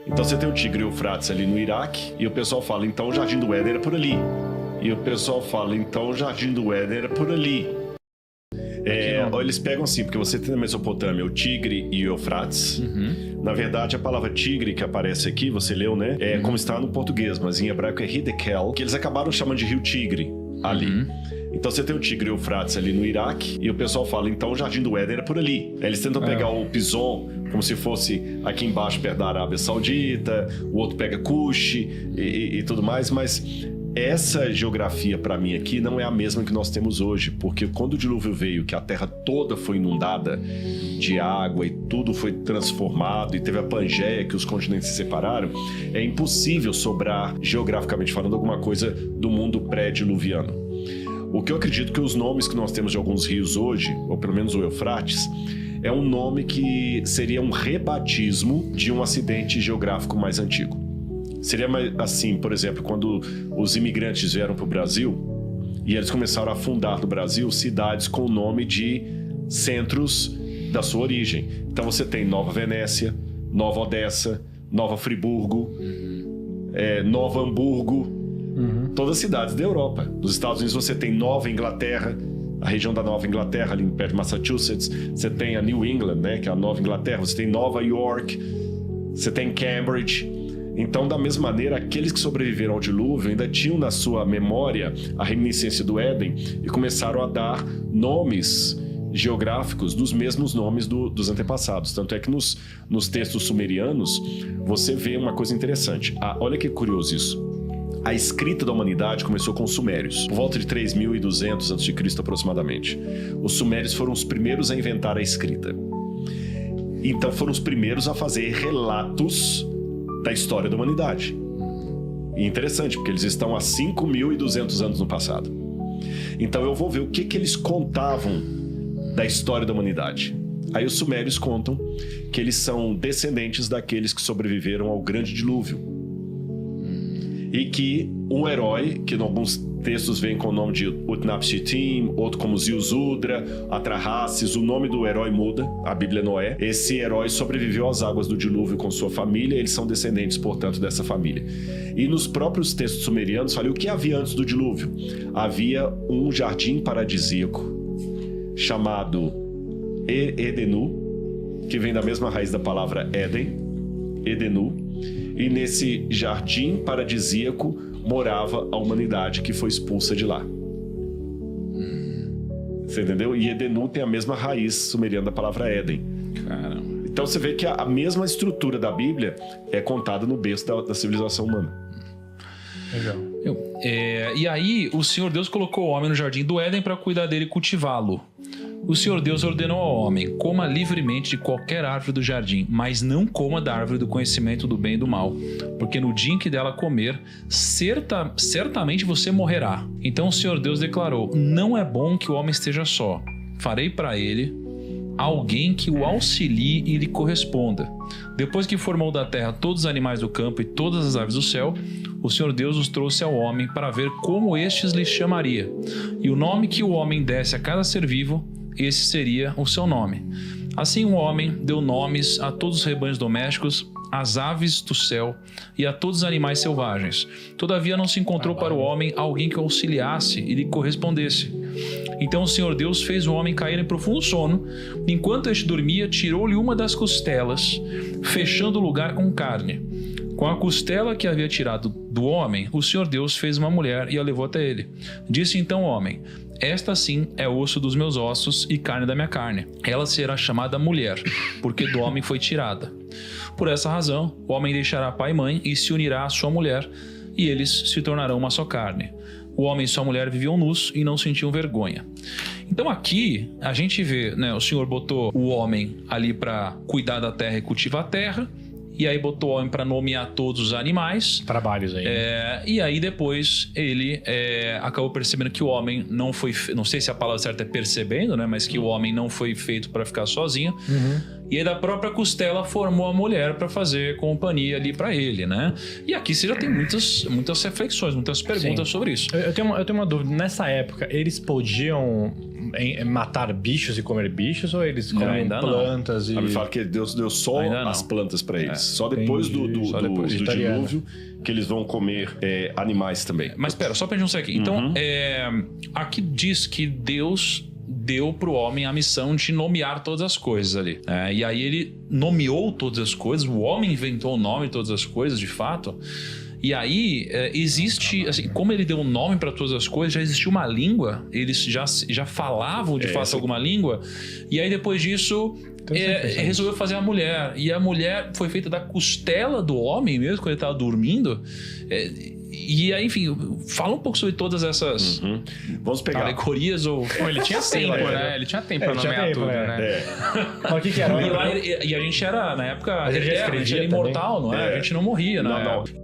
Então você tem o Tigre e o Eufrates ali no Iraque, e o pessoal fala, então o Jardim do Éden era por ali. E o pessoal fala, então o Jardim do Éden era por ali. Eles pegam assim, porque você tem na Mesopotâmia o Tigre e o Eufrates. Na verdade, a palavra tigre que aparece aqui, você leu, né? É como está no português, mas em hebraico é Hidekel, que eles acabaram chamando de Rio Tigre ali. Então você tem o Tigre e o Eufrates ali no Iraque, e o pessoal fala, então o Jardim do Éden era por ali. Aí eles tentam pegar o Pison como se fosse aqui embaixo perto da Arábia Saudita, o outro pega Cush e tudo mais, mas essa geografia para mim aqui não é a mesma que nós temos hoje, porque quando o dilúvio veio, que a terra toda foi inundada de água e tudo foi transformado e teve a Pangeia, que os continentes se separaram, é impossível sobrar, geograficamente falando, alguma coisa do mundo pré-diluviano. O que eu acredito que os nomes que nós temos de alguns rios hoje, ou pelo menos o Eufrates, é um nome que seria um rebatismo de um acidente geográfico mais antigo. Seria assim, por exemplo, quando os imigrantes vieram para o Brasil e eles começaram a fundar no Brasil cidades com o nome de centros da sua origem. Então você tem Nova Venécia, Nova Odessa, Nova Friburgo, Nova Hamburgo, todas cidades da Europa. Nos Estados Unidos você tem Nova Inglaterra, a região da Nova Inglaterra, ali perto de Massachusetts. Você tem a New England, né, que é a Nova Inglaterra. Você tem Nova York, você tem Cambridge. Então, da mesma maneira, aqueles que sobreviveram ao dilúvio ainda tinham na sua memória a reminiscência do Éden e começaram a dar nomes geográficos dos mesmos nomes dos antepassados. Tanto é que nos textos sumerianos você vê uma coisa interessante. Olha que curioso isso. A escrita da humanidade começou com os sumérios, por volta de 3.200 a.C. aproximadamente. Os sumérios foram os primeiros a inventar a escrita. Então foram os primeiros a fazer relatos da história da humanidade. E interessante, porque eles estão há 5.200 anos no passado. Então eu vou ver o que eles contavam da história da humanidade. Aí os sumérios contam que eles são descendentes daqueles que sobreviveram ao grande dilúvio. E que um herói, que em alguns textos vem com o nome de Utnapishtim, outro como Ziusudra, Atrahasis, o nome do herói muda, a Bíblia Noé. Esse herói sobreviveu às águas do dilúvio com sua família, eles são descendentes, portanto, dessa família. E nos próprios textos sumerianos, falei o que havia antes do dilúvio. Havia um jardim paradisíaco chamado Edenu, que vem da mesma raiz da palavra Éden, Edenu. E nesse jardim paradisíaco morava a humanidade que foi expulsa de lá. Você entendeu? E Edenu tem a mesma raiz sumeriana da palavra Éden. Caramba. Então você vê que a mesma estrutura da Bíblia é contada no berço da civilização humana. Legal. E aí o Senhor Deus colocou o homem no jardim do Éden para cuidar dele e cultivá-lo. O Senhor Deus ordenou ao homem: coma livremente de qualquer árvore do jardim, mas não coma da árvore do conhecimento do bem e do mal, porque no dia em que dela comer, certamente você morrerá. Então o Senhor Deus declarou: não é bom que o homem esteja só. Farei para ele alguém que o auxilie e lhe corresponda. Depois que formou da terra todos os animais do campo e todas as aves do céu, o Senhor Deus os trouxe ao homem para ver como estes lhe chamaria. E o nome que o homem desse a cada ser vivo, esse seria o seu nome. Assim o homem deu nomes a todos os rebanhos domésticos, às aves do céu e a todos os animais selvagens. Todavia não se encontrou para o homem alguém que o auxiliasse e lhe correspondesse. Então o Senhor Deus fez o homem cair em profundo sono. Enquanto este dormia, tirou-lhe uma das costelas, fechando o lugar com carne. Com a costela que havia tirado do homem, o Senhor Deus fez uma mulher e a levou até ele. Disse então o homem: esta sim é osso dos meus ossos e carne da minha carne. Ela será chamada mulher, porque do homem foi tirada. Por essa razão, o homem deixará pai e mãe e se unirá à sua mulher, e eles se tornarão uma só carne. O homem e sua mulher viviam nus e não sentiam vergonha. Então aqui a gente vê, né, o Senhor botou o homem ali para cuidar da terra e cultivar a terra, e aí botou o homem para nomear todos os animais. Trabalhos aí. E aí depois ele acabou percebendo que o homem não foi... Não sei se a palavra certa é percebendo, né? Mas que o homem não foi feito para ficar sozinho. E aí da própria costela formou a mulher para fazer companhia ali para ele, né? E aqui você já tem muitas reflexões, muitas perguntas sobre isso. Eu tenho uma dúvida. Nessa época, eles podiam matar bichos e comer bichos, ou eles comem plantas? A Bíblia fala que Deus deu só as plantas para eles. Só depois do dilúvio que eles vão comer animais também. Mas espera, só pra gente não sair aqui. Então, aqui diz que Deus deu pro homem a missão de nomear todas as coisas ali. E aí ele nomeou todas as coisas, o homem inventou o nome de todas as coisas, de fato. E aí existe, assim, como ele deu um nome para todas as coisas, já existia uma língua, eles já falavam de fato alguma língua, e aí depois disso resolveu fazer a mulher. E a mulher foi feita da costela do homem mesmo, quando ele estava dormindo. E aí, enfim, fala um pouco sobre todas essas Vamos pegar alegorias ou... Ele tinha tempo, né? Ele tinha tempo pra nomear tudo, né? Mas o que era? E a gente era, na época, a gente era imortal, não é? A gente não morria, né? Não.